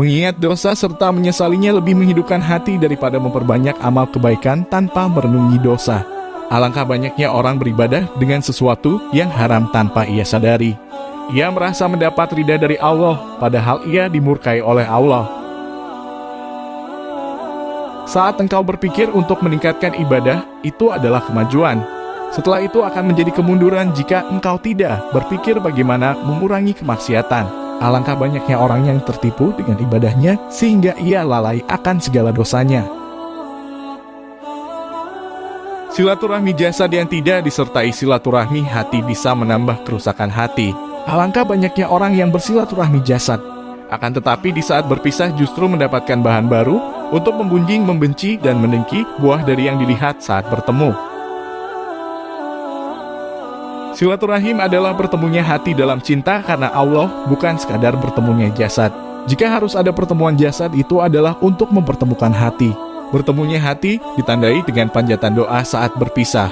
Mengingat dosa serta menyesalinya lebih menghidupkan hati daripada memperbanyak amal kebaikan tanpa merenungi dosa. Alangkah banyaknya orang beribadah dengan sesuatu yang haram tanpa ia sadari. Ia merasa mendapat ridha dari Allah, padahal ia dimurkai oleh Allah. Saat engkau berpikir untuk meningkatkan ibadah, itu adalah kemajuan. Setelah itu akan menjadi kemunduran jika engkau tidak berpikir bagaimana mengurangi kemaksiatan. Alangkah banyaknya orang yang tertipu dengan ibadahnya sehingga ia lalai akan segala dosanya. Silaturahmi jasad yang tidak disertai silaturahmi hati bisa menambah kerusakan hati. Alangkah banyaknya orang yang bersilaturahmi jasad, akan tetapi di saat berpisah justru mendapatkan bahan baru untuk membenci, membenci, dan mendengki buah dari yang dilihat saat bertemu. Silaturahim adalah bertemunya hati dalam cinta karena Allah, bukan sekadar bertemunya jasad. Jika harus ada pertemuan jasad, itu adalah untuk mempertemukan hati. Bertemunya hati ditandai dengan panjatan doa saat berpisah.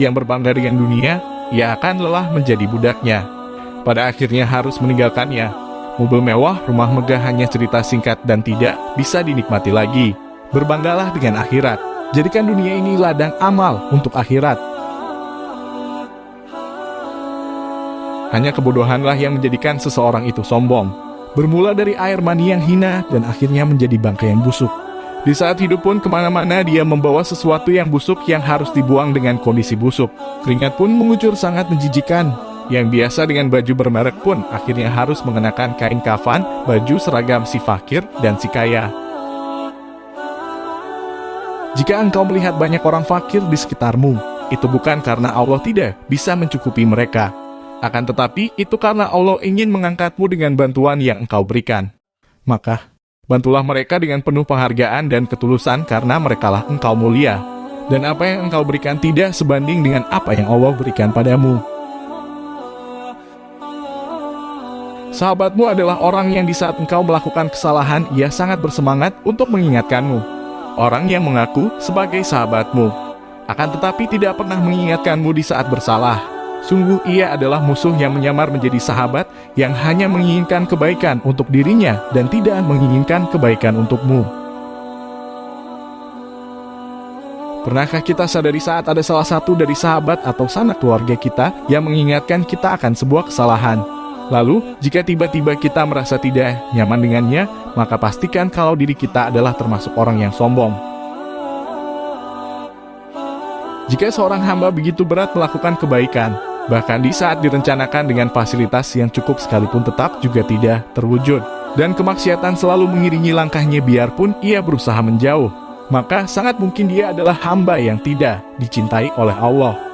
Yang berbangga dengan dunia, ia akan lelah menjadi budaknya. Pada akhirnya harus meninggalkannya. Mobil mewah, rumah megah hanya cerita singkat dan tidak bisa dinikmati lagi. Berbanggalah dengan akhirat. Jadikan dunia ini ladang amal untuk akhirat. Hanya kebodohanlah yang menjadikan seseorang itu sombong. Bermula dari air mani yang hina dan akhirnya menjadi bangkai yang busuk. Di saat hidup pun kemana-mana dia membawa sesuatu yang busuk yang harus dibuang dengan kondisi busuk. Keringat pun mengucur sangat menjijikan. Yang biasa dengan baju bermerek pun akhirnya harus mengenakan kain kafan, baju seragam si fakir dan si kaya. Jika engkau melihat banyak orang fakir di sekitarmu, itu bukan karena Allah tidak bisa mencukupi mereka. Akan tetapi itu karena Allah ingin mengangkatmu dengan bantuan yang engkau berikan. Maka bantulah mereka dengan penuh penghargaan dan ketulusan karena merekalah engkau mulia. Dan apa yang engkau berikan tidak sebanding dengan apa yang Allah berikan padamu. Sahabatmu adalah orang yang di saat engkau melakukan kesalahan, ia sangat bersemangat untuk mengingatkanmu. Orang yang mengaku sebagai sahabatmu, akan tetapi tidak pernah mengingatkanmu di saat bersalah. Sungguh ia adalah musuh yang menyamar menjadi sahabat yang hanya menginginkan kebaikan untuk dirinya dan tidak menginginkan kebaikan untukmu. Pernahkah kita sadari saat ada salah satu dari sahabat atau sanak keluarga kita yang mengingatkan kita akan sebuah kesalahan? Lalu, jika tiba-tiba kita merasa tidak nyaman dengannya, maka pastikan kalau diri kita adalah termasuk orang yang sombong. Jika seorang hamba begitu berat melakukan kebaikan, bahkan di saat direncanakan dengan fasilitas yang cukup sekalipun tetap juga tidak terwujud, dan kemaksiatan selalu mengiringi langkahnya biarpun ia berusaha menjauh, maka sangat mungkin dia adalah hamba yang tidak dicintai oleh Allah.